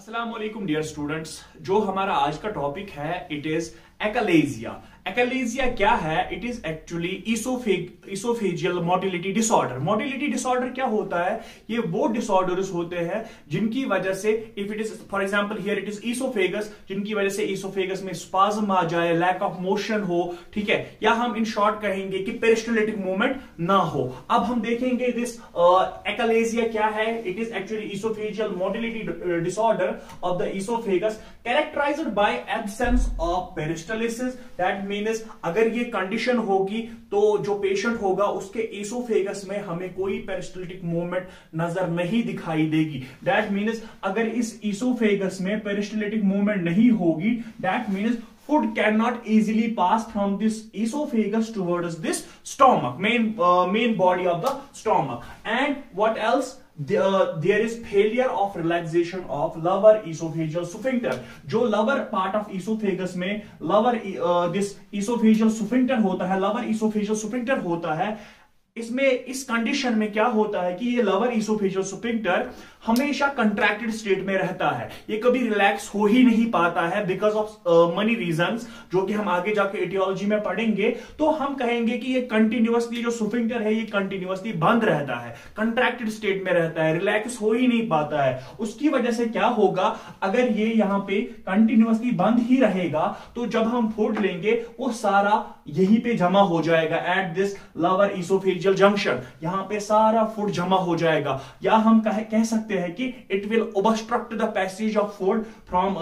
अस्सलाम वालेकुम dear students. जो हमारा आज का टॉपिक है इट इज एकलेजिया। एकलेजिया क्या है? It is actually oesophageal motility disorder. Motility disorder क्या होता है? ये वो डिसऑर्डर्स होते हैं जिनकी वजह से if it is for example here it is oesophagus, जिनकी वजह से इसोफेगस में स्पाज्म आ जाए, लैक ऑफ मोशन हो, ठीक है, या हम इन शॉर्ट कहेंगे कि पेरिस्टाल्टिक मूवमेंट ना हो। अब हम देखेंगे दिस एकलेजिया क्या है। It is actually oesophageal motility disorder of the oesophagus characterised by absence of peristalsis. That means अगर ये कंडीशन होगी तो जो पेशेंट होगा उसके इसोफेगस में हमें कोई पेरिस्टाल्टिक मूवमेंट नजर नहीं दिखाई देगी। दैट मीन्स अगर इस इसोफेगस में पेरिस्टाल्टिक मूवमेंट नहीं होगी, that means food cannot easily pass from this esophagus towards this stomach, main body of the stomach. And what else? There is failure of relaxation of lower esophageal sphincter. जो lower part of esophagus में this esophageal sphincter होता है, lower esophageal sphincter होता है, इसमें इस condition में क्या होता है कि ये लोअर इसोफेजियल स्फिंक्टर हमेशा कंट्रैक्टेड स्टेट में रहता है, ये कभी रिलैक्स हो ही नहीं पाता है बिकॉज ऑफ मनी रीजंस, जो कि हम आगे जाके एटियोलॉजी में पढ़ेंगे। तो हम कहेंगे कि ये कंटिन्यूअसली जो स्फिंक्टर है ये कंटिन्यूअसली बंद रहता है, कंट्रैक्टेड स्टेट में रहता है, रिलैक्स हो ही नहीं पाता है। उसकी वजह से क्या होगा, अगर ये यहां पे कंटिन्यूअसली बंद ही रहेगा तो जब हम फूड लेंगे वो सारा यहीं पे जमा हो जाएगा at this lower oesophageal junction, यहां पे सारा फूड जमा हो जाएगा, या हम कह सकते हैं कि it will obstruct the passage of food from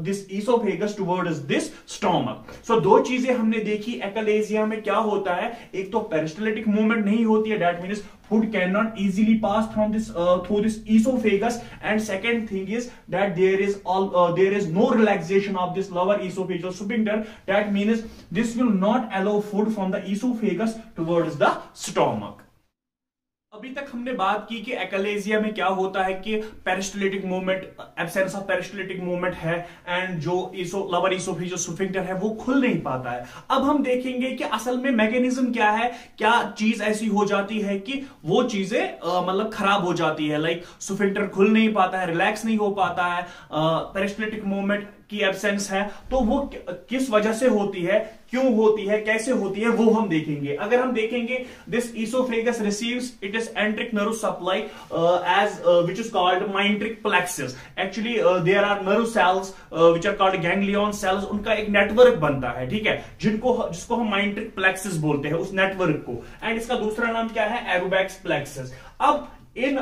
this oesophagus towards this stomach. So दो चीजें हमने देखी एकलेजिया में क्या होता है। एक तो पेरिस्टाल्टिक मूवमेंट नहीं होती है, that means food cannot easily pass from this through this esophagus, and second thing is that there is no relaxation of this lower esophageal sphincter. That means this will not allow food from the esophagus towards the stomach. अभी तक हमने बात की कि एकलेजिया में क्या होता है कि peristaltic movement, absence of peristaltic movement है, एंड जो लोअर इसोफेजियल स्फिंक्टर है वो खुल नहीं पाता है। अब हम देखेंगे कि असल में मैकेनिज्म क्या है, क्या चीज ऐसी हो जाती है कि वो चीजें मतलब खराब हो जाती है, लाइक स्फिंक्टर खुल नहीं पाता है, रिलैक्स नहीं हो पाता है, पेरिस्टाल्टिक मूवमेंट की एब्सेंस है, तो वो किस वजह से होती है, क्यों होती है, कैसे होती है, वो हम देखेंगे। अगर हम देखेंगे this oesophagus receives it is enteric nerve supply as which is called myenteric plexus. Actually there are nerve cells which are called ganglion cells, उनका एक नेटवर्क बनता है, ठीक है, जिसको हम माइंट्रिक प्लेक्सस बोलते हैं, उस नेटवर्क को। एंड इसका दूसरा नाम क्या है? एरोबैक्स प्लेक्सस। अब इन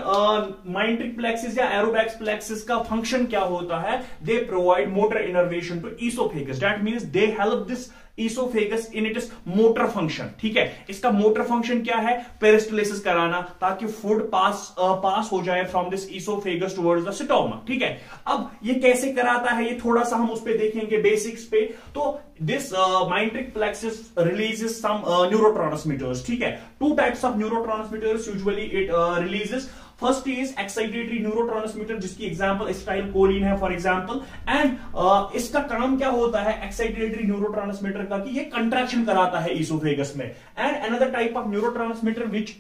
माइंट्रिक प्लेक्सिस या एरोबैक्स प्लेक्सिस का फंक्शन क्या होता है? They provide motor innervation to oesophagus. That means they help this oesophagus in its motor function, ठीक है। इसका मोटर फंक्शन क्या है? पेरिस्टालिसिस कराना, ताकि फूड पास हो जाए from this oesophagus towards the stomach, ठीक है। अब ये कैसे कराता है, ये थोड़ा सा हम उस पे देखेंगे बेसिक्स पे। तो this myenteric plexus releases some neurotransmitters, ठीक है। Two types of neurotransmitters usually it releases. First is excitatory neurotransmitter, जिसकी एग्जांपल एसिटाइलकोलिन है फॉर एग्जांपल। एंड इसका काम क्या होता है एक्साइटेटरी न्यूरोट्रांसमीटर का, कि ये कंट्रैक्शन कराता है इसोफेगस में। And another type of neurotransmitter which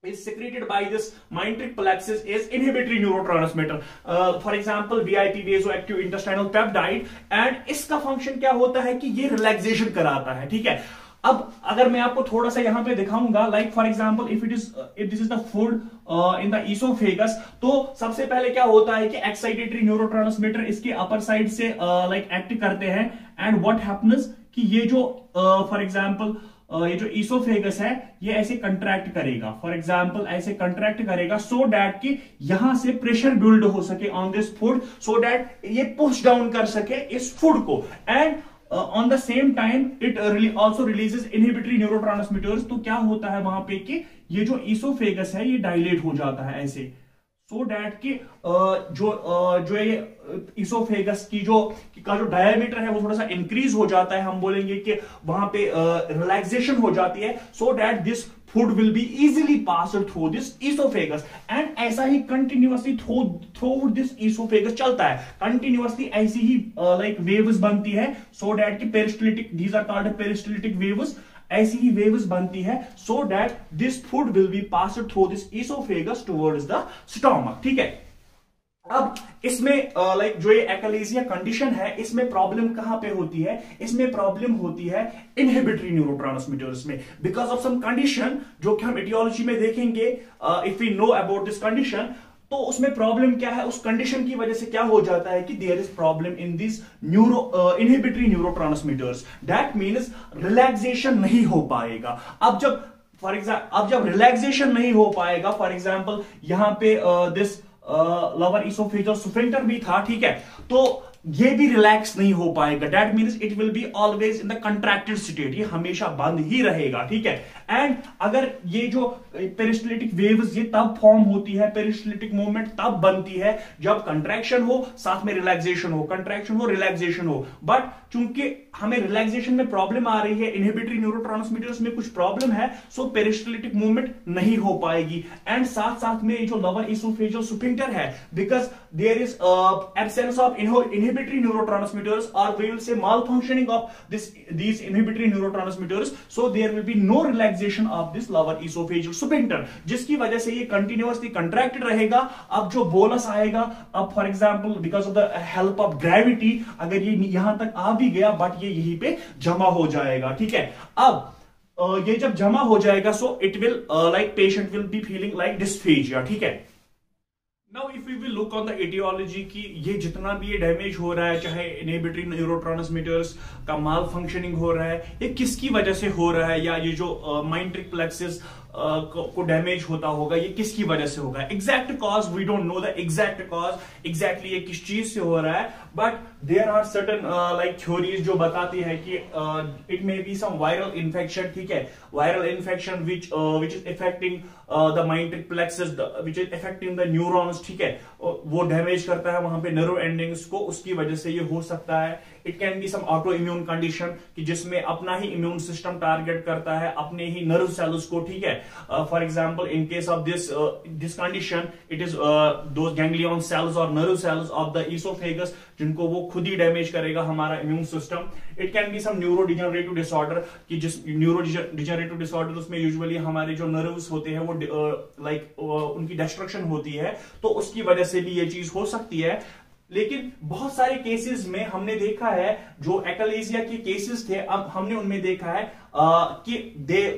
is secreted by this matrix plexus is inhibitory neurotransmitter, for example VIP vasoactive intestinal peptide। and इसका फंक्शन क्या होता है कि ये रिलैक्सेशन कराता है, ठीक है। अब अगर मैं आपको थोड़ा सा यहां पे दिखाऊंगा, like for example if this is the food in the oesophagus, तो सबसे पहले क्या होता है कि एक्साइटेटरी न्यूरोट्रांसमीटर इसके अपर साइड से लाइक एक्ट करते हैं। एंड व्हाट हैपेंस कि ये जो फॉर एग्जांपल ये जो इसोफेगस है ये ऐसे कंट्रैक्ट करेगा, फॉर एग्जांपल ऐसे कंट्रैक्ट करेगा, सो दैट कि यहां से प्रेशर बिल्ड हो सके on this food, so that ये पुश डाउन कर सके इस फूड को। And on the same time it also releases inhibitory neurotransmitters. तो क्या होता है वहां पे कि ये जो इसोफेगस है ये डायलेट हो जाता है ऐसे, सो दैट कि जो ये इसोफेगस की जो डायमीटर है वो थोड़ा सा इंक्रीज हो जाता है। हम बोलेंगे कि वहां पे रिलैक्सेशन हो जाती है, so that this food will be easily passed through this oesophagus. And ऐसा ही कंटिन्यूअसली थ्रू दिस इसोफेगस चलता है, कंटिन्यूअसली ऐसी ही लाइक वेव्स बनती है, सो दैट कि peristaltic, these are called peristaltic waves, ऐसी ही वेव्स बनती है, so that this food will be passed through this oesophagus towards the stomach, ठीक है। अब इसमें लाइक जो ये एकलेजिया कंडीशन है, इसमें प्रॉब्लम कहां पे होती है? इसमें प्रॉब्लम होती है इनहिबिटरी न्यूरोट्रांसमीटर्स में, बिकॉज ऑफ सम कंडीशन जो कि हम एटियोलॉजी में देखेंगे। If we know about this condition, तो उसमें प्रॉब्लम क्या है? उस कंडीशन की वजह से क्या हो जाता है कि there is problem in this inhibitory neurotransmitters. That means relaxation नहीं हो पाएगा। अब जब रिलैक्सेशन नहीं हो पाएगा, फॉर एग्जाम्पल यहां पे दिस लोअर इसोफेजियल स्फिंक्टर भी था, ठीक है, तो ये भी रिलैक्स नहीं हो पाएगा। That means it will be always in the contracted state, ये हमेशा बंद ही रहेगा, ठीक है। एंड अगर ये जो पेरिस्टलिटिक वेव्स ये तब फॉर्म होती है, पेरिस्टलिटिक मूवमेंट तब बनती है जब कंट्रैक्शन हो साथ में रिलैक्सेशन हो, कंट्रैक्शन हो रिलैक्सेशन हो। बट चूंकि हमें रिलैक्सेशन में प्रॉब्लम आ रही है, इनहिबिटरी न्यूरोट्रांसमीटर्स में कुछ प्रॉब्लम है, सो पेरिस्टलिटिक मूवमेंट नहीं हो पाएगी। एंड साथ साथ में जो लोअर इसोफेजियल स्फिंक्टर है, because there is absence of inhibitory neurotransmitters, or we will say malfunctioning of these inhibitory neurotransmitters, so there will be no relaxation of this lower esophageal sphincter, जिसकी वजह से ये continuously contracted रहेगा। अब जो bolus आएगा, अब for example because of the help of gravity, अगर ये यहां तक आ भी गया बट ये यहीं पे जमा हो जाएगा, ठीक है। अब ये जब जमा हो जाएगा, so it will like patient will be feeling like dysphagia, ठीक है। Now if we will look on the aetiology की ये जितना भी ये डैमेज हो रहा है, चाहे इनहिबिटरी न्यूरोट्रांसमीटर्स का माल फंक्शनिंग हो रहा है, ये किसकी वजह से हो रहा है, या ये जो माइंट्रिक प्लेक्सस को डैमेज होता होगा, ये किसकी वजह से होगा? Exact cause we don't know the exact cause, exactly ये किस चीज से हो रहा है, but there are certain like theories जो बताती है कि it may be some viral infection, ठीक है, viral infection which is affecting the myenteric plexus, which is affecting the neurons, ठीक है, वो डैमेज करता है वहां पे नर्व एंडिंग्स को, उसकी वजह से ये हो सकता है। It can be some autoimmune condition कि जिसमें अपना ही इम्यून सिस्टम टारगेट करता है अपने ही नर्व सेल्स को, ठीक है। For example in case of this condition, it is those ganglion cells और nerve cells of the oesophagus, जिनको वो खुद ही डैमेज करेगा हमारा immune system. It can be some neurodegenerative disorder कि जिस न्यूरो डिजनरेटिव डिसऑर्डर उसमें यूजुअली हमारे जो नर्व्स होते हैं वो लाइक उनकी डिस्ट्रक्शन होती है, तो उसकी वजह से भी ये चीज हो सकती है। लेकिन बहुत सारे केसेस में हमने देखा है, जो एकलेजिया के केसेस थे, अब हमने उनमें देखा है कि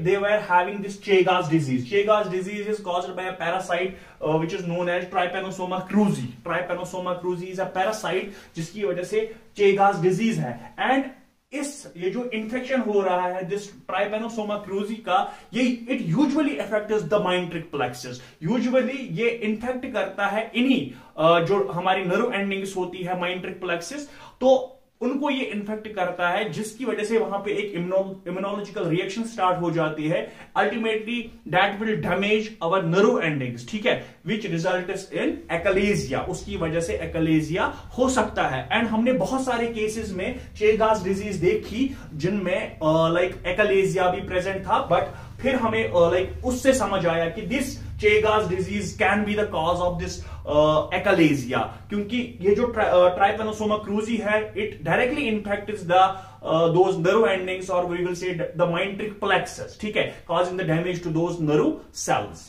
they were having this Chagas disease. Chagas disease is caused by a parasite which is known as Trypanosoma cruzi. Trypanosoma cruzi is a parasite जिसकी वजह से Chagas disease है। एंड ये जो इन्फेक्शन हो रहा है दिस ट्राइपेनोसोमा क्रूजी का, ये it usually affects the myenteric plexus. Usually ये इन्फेक्ट करता है इन्हीं जो हमारी नर्व एंडिंग्स होती है माइंट्रिक प्लेक्सस, तो उनको ये इन्फेक्ट करता है, जिसकी वजह से वहां पे एक इम्यूनोलॉजिकल रिएक्शन स्टार्ट हो जाती है। Ultimately that will damage our nerve endings, ठीक है, विच रिजल्ट्स इन एकलेजिया। उसकी वजह से एकलेजिया हो सकता है। एंड हमने बहुत सारे केसेस में चेगास डिजीज देखी जिनमें लाइक एकलेजिया भी प्रेजेंट था, बट फिर हमें लाइक उससे समझ आया कि this Chagas disease can be the cause of this ekalesia, क्योंकि ये जो Trypanosoma cruzi है, it directly infects the those nerve endings, or we will say the maindric plexus, ठीक है, causing the damage to those nerve cells।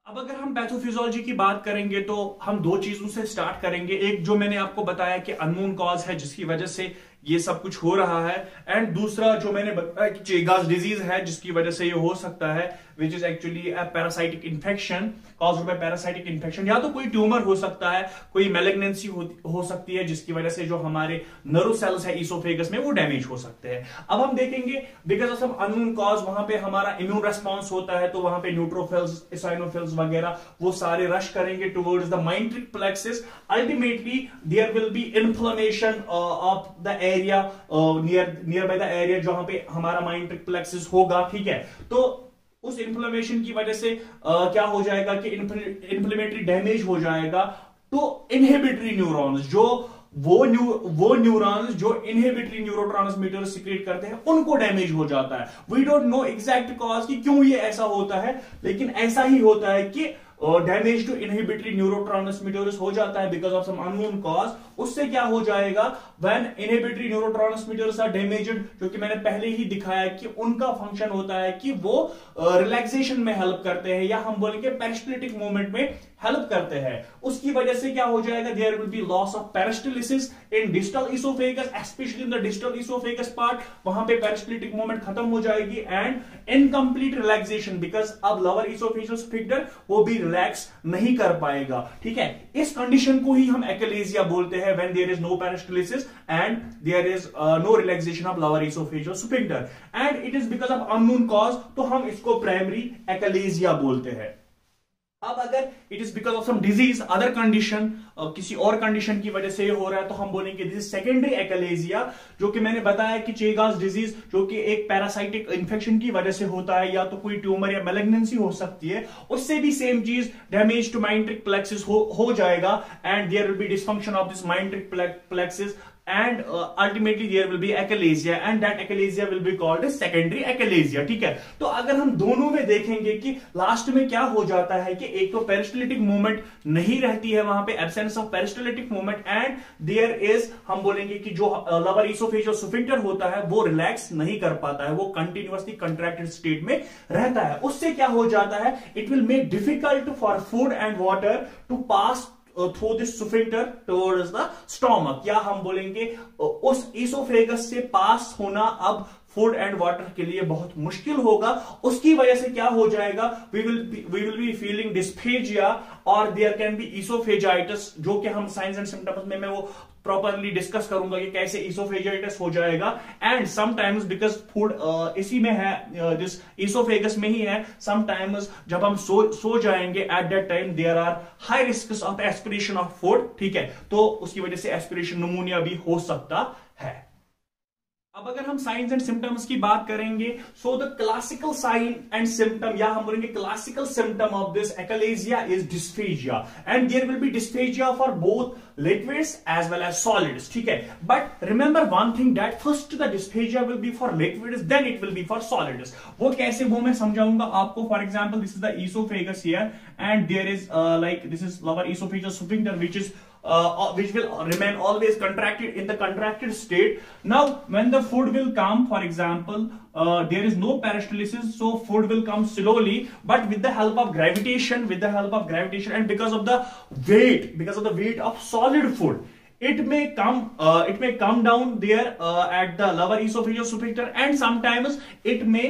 अब अगर हम pathophysiology की बात करेंगे तो हम दो चीजों से स्टार्ट करेंगे। एक जो मैंने आपको बताया कि अननोन कॉज है जिसकी वजह से ये सब कुछ हो रहा है, एंड दूसरा जो मैंने बताया कि चेगास डिजीज है जिसकी वजह से ये हो सकता है, which is actually a parasitic infection caused by parasitic infection. या तो कोई ट्यूमर हो सकता है, कोई मैलिग्नेंसी हो सकती है, जिसकी वजह से जो हमारे नर्व सेल्स है इसोफेगस में वो डैमेज हो सकते हैं। अब हम देखेंगे because of some unknown cause वहां पे हमारा इम्यून रेस्पॉन्स होता है, तो वहां पे न्यूट्रोफिल्स, इसाइनोफिल्स वगैरह वो सारे रश करेंगे towards the myenteric plexus. Ultimately there will be inflammation of the area near by the area जहां पे हमारा माइंट्रिक प्लेक्सस होगा, ठीक है। तो उस इन्फ्लेमेशन की वजह से क्या हो जाएगा कि इन्फ्लेमेटरी डैमेज हो जाएगा तो इनहिबिटरी न्यूरॉन्स, जो वो न्यूरॉन्स जो इनहिबिटरी न्यूरोट्रांसमीटर सिक्रेट करते हैं, उनको डैमेज हो जाता है। We don't know exact cause कि क्यों ये ऐसा होता है, लेकिन ऐसा ही होता है कि डैमेज टू इनहिबिटरी न्यूरोट्रांसमीटर्स हो जाता है because of some unknown cause, उससे क्या हो जाएगा, when inhibitory neurotransmitters are damaged, जो कि मैंने पहले ही दिखाया कि उनका फंक्शन होता है कि वो रिलैक्सेशन में हेल्प करते हैं या हम बोलेंगे पेरिस्टलिटिक मूवमेंट में हेल्प करते हैं, उसकी वजह से क्या हो जाएगा, there will be loss of peristalsis in distal oesophagus, especially in the distal oesophagus part, वहां पे पेरिस्टलिटिक मूवमेंट खत्म हो जाएगी एंड इनकम्प्लीट रिलैक्सेशन, बिकॉज अब लोअर इसोफेजियल स्फिंक्टर वो भी रिलैक्स नहीं कर पाएगा। ठीक है, इस कंडीशन को ही हम एकलेजिया बोलते हैं, when there is no peristalsis and there is no relaxation of lower oesophageal sphincter and it is because of unknown cause, तो हम इसको प्राइमरी एकलेजिया बोलते हैं। अब अगर it is because of some disease, other condition, किसी और condition की वजह से ये हो रहा है, तो हम बोलेंगे दिस इज सेकेंडरी एकलेजिया, जो कि मैंने बताया कि चेगास डिजीज जो कि एक पैरासाइटिक इंफेक्शन की वजह से होता है, या तो कोई ट्यूमर या मैलिग्नेंसी हो सकती है, उससे भी सेम चीज डैमेज टू माइंट्रिक प्लेक्सिस हो जाएगा and there will be dysfunction of this myenteric plexus and ultimately there will be achalasia and that achalasia will be called as secondary achalasia। ठीक है, तो अगर हम दोनों में देखेंगे कि लास्ट में क्या हो जाता है कि एक तो पेरिस्टलिटिक मूवमेंट नहीं रहती है, वहां पे absence of peristaltic movement and there is, हम बोलेंगे कि जो लोअर इसोफेजियल स्फिंक्टर होता है वो रिलैक्स नहीं कर पाता है, वो कंटिन्यूअसली कंट्रैक्टेड स्टेट में रहता है, उससे क्या हो जाता है, it will make difficult for food and water to pass through this sphincter towards the stomach, या हम बोलेंगे उस इसोफेगस से पास होना अब फूड एंड वाटर के लिए बहुत मुश्किल होगा। उसकी वजह से क्या हो जाएगा, we will be feeling dysphagia और देयर कैन बी इसोफेजाइटिस, जो कि हम साइंस एंड सिम्टम्स में मैं वो प्रॉपरली डिस्कस करूंगा कि कैसे इसोफेजाइटिस हो जाएगा एंड समटाइम्स बिकॉज फूड इसी में है, दिस इसोफेगस में ही है, समटाइम्स जब हम सो जाएंगे at that time there are high risk of aspiration of food. ठीक है, तो उसकी वजह से एस्पिरेशन निमोनिया भी हो सकता है। अब अगर हम साइंस एंड सिम्टम्स की बात करेंगे, so the classical sign and symptom, या हम बोलेंगे classical symptom of this achalasia is dysphagia and there will be dysphagia for both liquids as well as solids। ठीक है, but remember one thing that first the dysphagia will be for liquids, then it will be for solids। वो कैसे, वो मैं समझाऊंगा आपको। For example this is the oesophagus here and there is like this is lower esophageal sphincter which will remain always contracted in the contracted state। Now when the food will come, for example there is no peristalsis, so food will come slowly, but with the help of gravitation, and because of the weight of solid food, it may come down there at the lower esophageal sphincter, and sometimes it may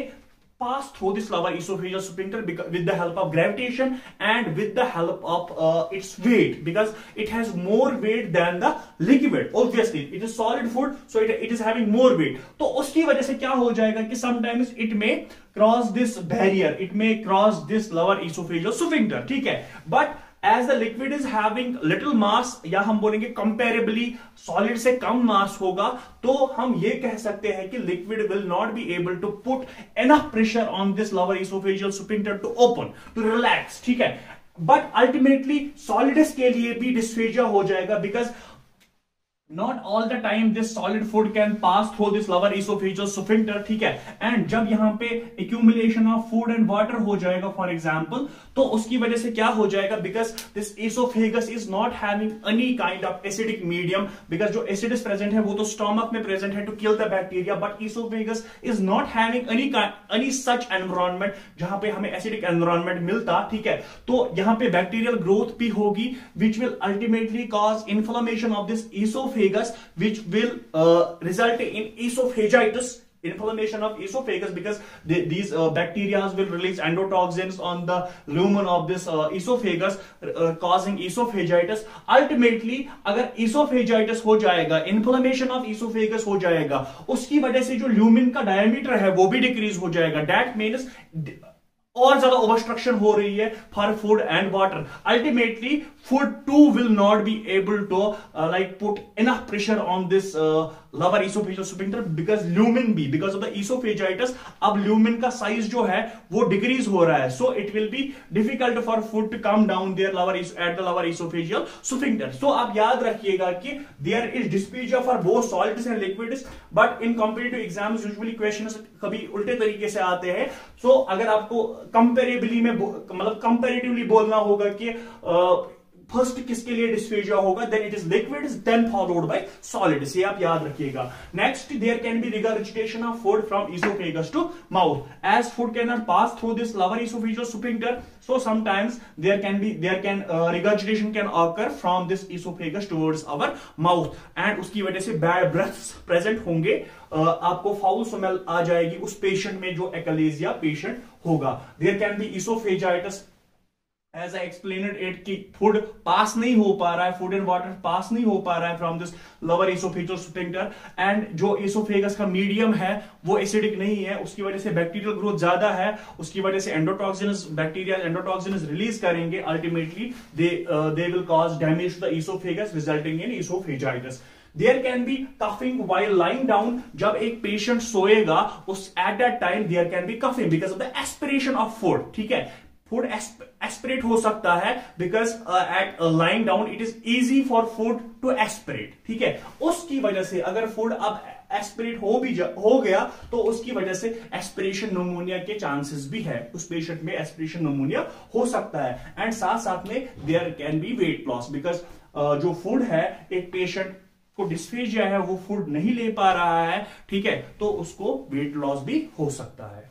pass through this lower esophageal sphincter with the help of gravitation and with the help of its weight, because it has more weight than the liquid। Obviously it is solid food, so it is having more weight, तो उसकी वजह से क्या हो जाएगा कि sometimes it may cross this barrier, it may cross this lower esophageal sphincter। ठीक है, but as the liquid is having little mass, या हम बोलेंगे कंपेरेबली सॉलिड से कम मास होगा, तो हम ये कह सकते हैं कि liquid will not be able to put enough pressure on this lower oesophageal sphincter to open, to relax. ठीक है, बट अल्टीमेटली सॉलिड्स के लिए भी डिस्फेजिया हो जाएगा, because not all the time this solid food can pass through this lower esophageal sphincter। ठीक है, and जब यहां पे accumulation of food and water हो जाएगा फॉर एग्जाम्पल, तो उसकी वजह से क्या हो जाएगा, because this esophagus is not having any kind of acidic medium, because जो एसिड प्रेजेंट है वो तो स्टोमक में प्रेजेंट है to kill the bacteria, but esophagus is not having any such environment जहां पे हमें एसिडिक एनवायरमेंट मिलता। ठीक है, तो यहां पे बैक्टीरियल ग्रोथ भी होगी which will ultimately cause inflammation of this esophagus, which will result in esophagitis, inflammation of esophagus, because these bacteria will release endotoxins on the lumen of this esophagus, causing esophagitis। ultimately अगर esophagitis हो जाएगा, inflammation of esophagus हो जाएगा, उसकी वजह से जो lumen का diameter है वो भी decrease हो जाएगा। that means और ज्यादा ओबस्ट्रक्शन हो रही है for food and water. Ultimately food too will not be able to like put enough pressure on this lower esophageal sphincter because lumen B, because of the esophagitis, अब lumen का size जो है वो decrease हो रहा है, so it will be difficult for food to come down there at the lower esophageal sphincter. So आप याद रखिएगा कि there is dysphagia for both solids and liquids, but in competitive exams usually questions कभी उल्टे तरीके से आते हैं. So अगर आपको कंपेरेबली में मतलब कंपेरेटिवली बोलना होगा कि फर्स्ट किसके लिए डिस्फेजिया होगा, then it is liquids then followed by solids, ये आप याद रखिएगा. Next, there can be regurgitation of food from oesophagus to mouth as food can not pass through this lower oesophageal sphincter, so sometimes there can regurgitation can occur from this oesophagus towards our mouth and उसकी वजह से bad breaths present होंगे, आपको foul smell आ जाएगी उस patient में जो achalasia patient होगा. There can be oesophagitis as I explained it कि फूड पास नहीं हो पा रहा है, फूड एंड वाटर पास नहीं हो पा रहा है from this lower oesophageal sphincter and जो इसोफेगस का मीडियम है वो एसिडिक नहीं है, उसकी वजह से बैक्टीरियल ग्रोथ ज्यादा है, उसकी वजह से एंडोटॉक्सिन्स बैक्टीरिया एंडोटॉक्सिन्स रिलीज करेंगे, ultimately they will cause damage to the oesophagus resulting in oesophagitis. There can be coughing while lying down, जब एक पेशेंट सोएगा उस at that time there can be coughing because of the aspiration of food. ठीक है, food aspirate हो सकता है because at lying down it is easy for food to aspirate. ठीक है, उसकी वजह से अगर फूड अब एस्पिरेट हो गया तो उसकी वजह से एस्पिरेशन न्यूमोनिया के चांसेस भी है, उस पेशेंट में एस्पिरेशन न्यूमोनिया हो सकता है. एंड साथ साथ में there can be weight loss because जो फूड है, एक पेशेंट को डिस्फेजिया है, वो फूड नहीं ले पा रहा है, ठीक है, तो उसको वेट लॉस भी हो सकता है.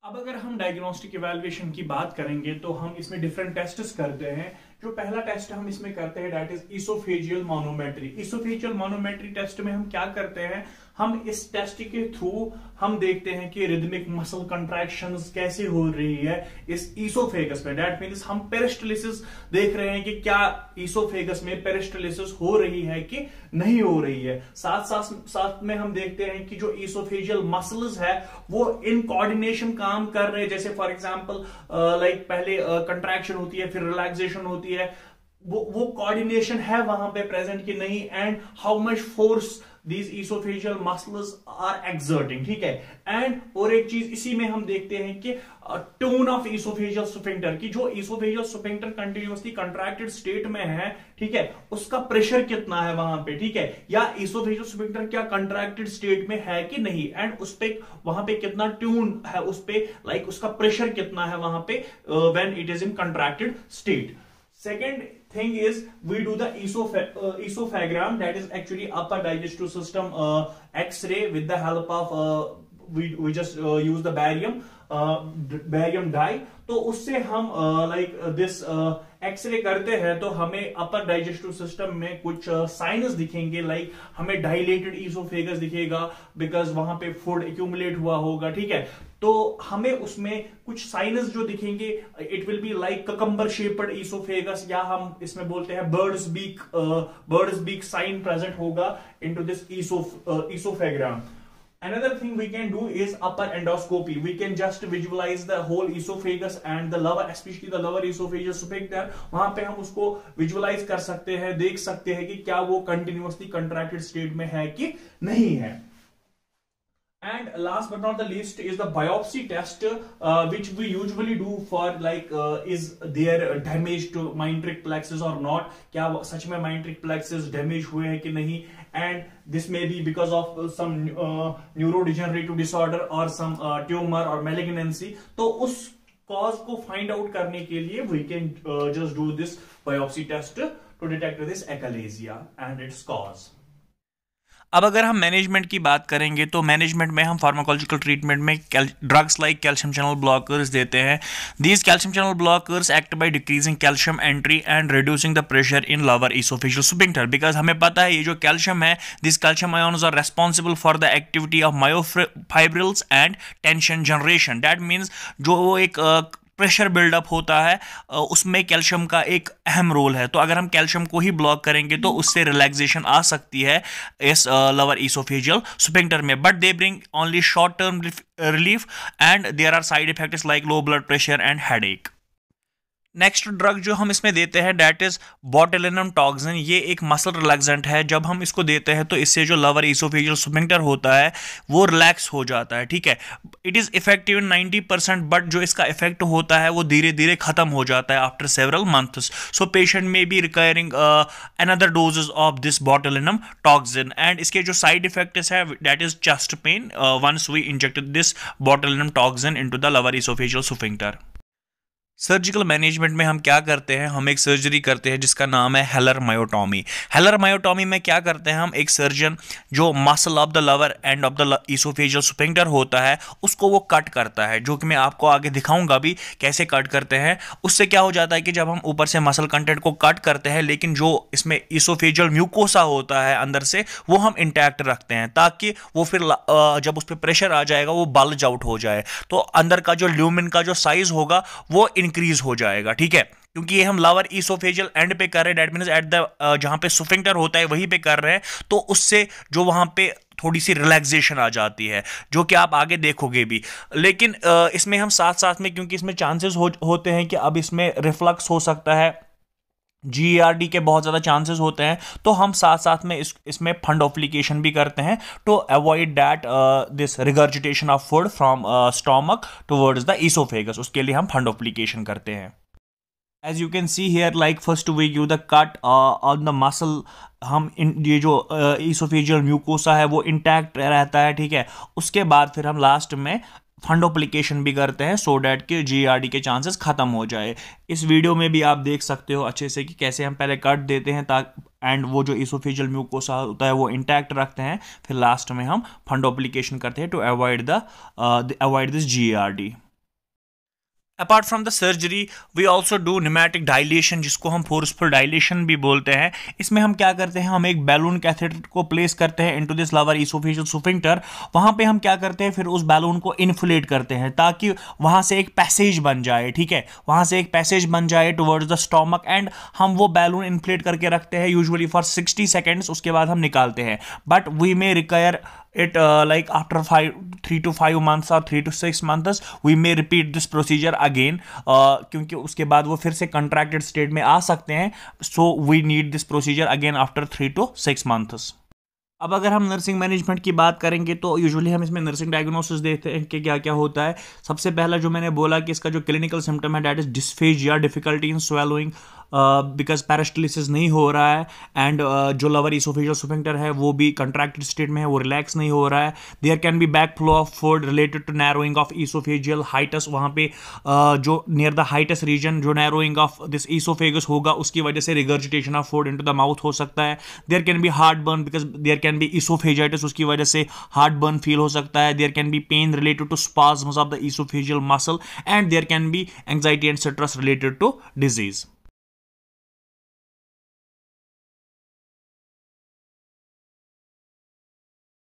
अब अगर हम डायग्नोस्टिक इवैल्यूएशन की बात करेंगे तो हम इसमें डिफरेंट टेस्ट्स करते हैं. जो पहला टेस्ट हम इसमें करते हैं that is oesophageal manometry. Oesophageal manometry test में हम क्या करते हैं, हम इस टेस्ट के थ्रू हम देखते हैं कि रिदमिक मसल कंट्रैक्शंस कैसे हो रही है इस इसोफेगस में. दैट मींस हम पेरिस्टलिसिस देख रहे हैं कि क्या इसोफेगस में पेरिस्टलिसिस हो रही है कि नहीं हो रही है. साथ में हम देखते हैं कि जो इसोफेजियल मसल्स है वो इन कोऑर्डिनेशन काम कर रहे हैं. जैसे फॉर एग्जांपल लाइक पहले कंट्रैक्शन होती है, फिर रिलैक्सेशन होती है, वो कोऑर्डिनेशन है वहां पे प्रेजेंट कि नहीं, and how much force these esophageal muscles are exerting. ठीक है, एंड और एक चीज इसी में हम देखते हैं कि टोन ऑफ इसोफेजियल स्फिंक्टर की, जो oesophageal sphincter continuously contracted state में है, ठीक है, उसका प्रेशर कितना है वहां पे, ठीक है, या इसोफेजियल स्फिंक्टर क्या कंट्रैक्टेड स्टेट में है कि नहीं, एंड उस पे वहां पे कितना ट्यून है, उस पे लाइक उसका प्रेशर कितना है वहां पे when it is in contracted state. Second thing is we do the esophagram, that is actually upper digestive system X-ray with the help of we just use the barium dye. तो उससे हम like this x ray करते हैं तो हमें अपर digestive system में कुछ sinus दिखेंगे, लाइक हमें डायलेटेड इसोफेगस दिखेगा बिकॉज वहां पे फूड एक्यूमुलेट हुआ होगा. ठीक है, तो हमें उसमें कुछ साइनस जो दिखेंगे, it will be like cucumber shaped oesophagus, या हम इसमें बोलते हैं बर्ड्स बीक साइन प्रेजेंट होगा into this oesophagram. Another thing we can do is upper endoscopy. We can just visualize the whole esophagus and the lower, especially the lower esophageal sphincter. वहां पे हम उसको visualize कर सकते हैं, देख सकते हैं कि क्या वो continuously contracted state में है कि नहीं है. And last but not the least is the biopsy test, which we usually do for like is there damage to mayenteric plexus or not, क्या सच में mayenteric plexus damage हुए हैं कि नहीं, and this may be because of some neurodegenerative disorder or some tumor or malignancy. तो उस cause को find out करने के लिए we can just do this biopsy test to detect this achalasia and its cause. अब अगर हम management की बात करेंगे तो मैनेजमेंट में हम फार्माकोलॉजिकल ट्रीटमेंट में drugs like calcium channel blockers देते हैं. These calcium channel blockers act by decreasing calcium entry and reducing the pressure in lower oesophageal sphincter. Because हमें पता है ये जो कैल्शियम है, this calcium ions are responsible for the activity of myofibrils and tension generation. That means जो वो एक pressure buildup होता है उसमें कैल्शियम का एक अहम रोल है. तो अगर हम कैल्शियम को ही ब्लॉक करेंगे तो उससे रिलैक्सेशन आ सकती है इस लोअर इसोफेजियल स्फिंक्टर में, but they bring only short term relief and there are side effects like low blood pressure and headache. Next drug जो हम इसमें देते हैं डेट इज बोटुलिनम टॉक्सिन। ये एक मसल रिलैक्सेंट है। जब हम इसको देते हैं तो इससे जो लोअर इसोफेजियल स्फिंक्टर होता है वो रिलैक्स हो जाता है, ठीक है। It is effective in 90%, but जो इसका इफेक्ट होता है वो धीरे धीरे खत्म हो जाता है after several months. So patient में be requiring another doses of this botulinum toxin. And इसके जो साइड इफेक्ट्स है that is chest pain once we injected this botulinum toxin into the lower oesophageal sphincter. Surgical management में हम क्या करते हैं, हम एक सर्जरी करते हैं जिसका नाम है हेलर मायोटॉमी। हेलर मायोटॉमी में क्या करते हैं, हम एक सर्जन जो muscle of the lower end of the oesophageal sphincter होता है उसको वो कट करता है, जो कि मैं आपको आगे दिखाऊंगा भी कैसे कट करते हैं। उससे क्या हो जाता है कि जब हम ऊपर से मसल कंटेंट को कट करते हैं लेकिन जो इसमें इसोफेजियल म्यूकोसा होता है अंदर से वो हम इंटैक्ट रखते हैं, ताकि वो फिर जब उस पर प्रेशर आ जाएगा वो बल्ज आउट हो जाए, तो अंदर का जो ल्यूमेन का जो साइज होगा वो इंक्रीज हो जाएगा, ठीक है। क्योंकि ये हम लोअर इसोफेजियल एंड पे कर रहे हैं, दैट मींस एट द जहां पे स्फिंक्टर होता है वहीं पे कर रहे हैं, तो उससे जो वहां पे थोड़ी सी रिलैक्सेशन आ जाती है, जो कि आप आगे देखोगे भी। लेकिन इसमें हम साथ साथ में, क्योंकि इसमें चांसेस होते हैं कि अब इसमें रिफ्लक्स हो सकता है, GERD के बहुत ज़्यादा चांसेस होते हैं, तो हम साथ साथ में इसमें फंडोप्लिकेशन भी करते हैं to avoid that this regurgitation of food from stomach towards the oesophagus. उसके लिए हम फंडोप्लिकेशन करते हैं। As you can see here, like first we give the cut on the muscle, हम ये जो इसोफेजियल म्यूकोसा है वो इंटैक्ट रहता है, ठीक है। उसके बाद फिर हम लास्ट में फंडोप्लिकेशन भी करते हैं सो डैट कि GERD के चांसेस खत्म हो जाए। इस वीडियो में भी आप देख सकते हो अच्छे से कि कैसे हम पहले कट देते हैं ताकि एंड वो जो इसोफेजियल म्यूकोसा होता है वो इंटैक्ट रखते हैं, फिर लास्ट में हम फंडोप्लिकेशन करते हैं to avoid this GERD। Apart from the surgery we also do pneumatic dilation, जिसको हम फोर्सफुल डायलेशन भी बोलते हैं। इसमें हम क्या करते हैं, हम एक बैलून कैथेटर को प्लेस करते हैं into this lower oesophageal sphincter. वहां पे हम क्या करते हैं, फिर उस बैलून को इन्फ्लेट करते हैं ताकि वहां से एक पैसेज बन जाए, ठीक है। वहां से एक पैसेज बन जाए टुवर्ड्स द स्टोमक, एंड हम वो बैलून इन्फ्लेट करके रखते हैं यूजुअली फॉर 60 सेकेंड्स। उसके बाद हम निकालते हैं, but we may require it like after 3 to 5 months or 3 to 6 months we may repeat this procedure again, क्योंकि उसके बाद वो फिर से contracted state में आ सकते हैं, so we need this procedure again after 3 to 6 months। अब अगर हम नर्सिंग मैनेजमेंट की बात करेंगे तो यूजुअली हम इसमें नर्सिंग डायग्नोसिस देखते हैं कि क्या क्या होता है। सबसे पहला जो मैंने बोला कि इसका जो क्लिनिकल सिम्टम है that is dysphagia, difficulty in swallowing because peristalsis नहीं हो रहा है, एंड जो लोअर इसोफेजियल स्फिंक्टर है वो भी कंट्रैक्टेड स्टेट में है, वो रिलैक्स नहीं हो रहा है। There can be back flow of food related to narrowing of oesophageal hiatus, वहाँ पे जो नियर द हाइटस रीजन जो नैरोइंग ऑफ दिस इसोफेगस होगा उसकी वजह से regurgitation of food into the mouth हो सकता है। There can be heartburn because there can be oesophagitis, उसकी वजह से हार्ट बर्न फील हो सकता है। There can be pain related to spasms of the oesophageal muscle, and there can be anxiety and stress related to disease.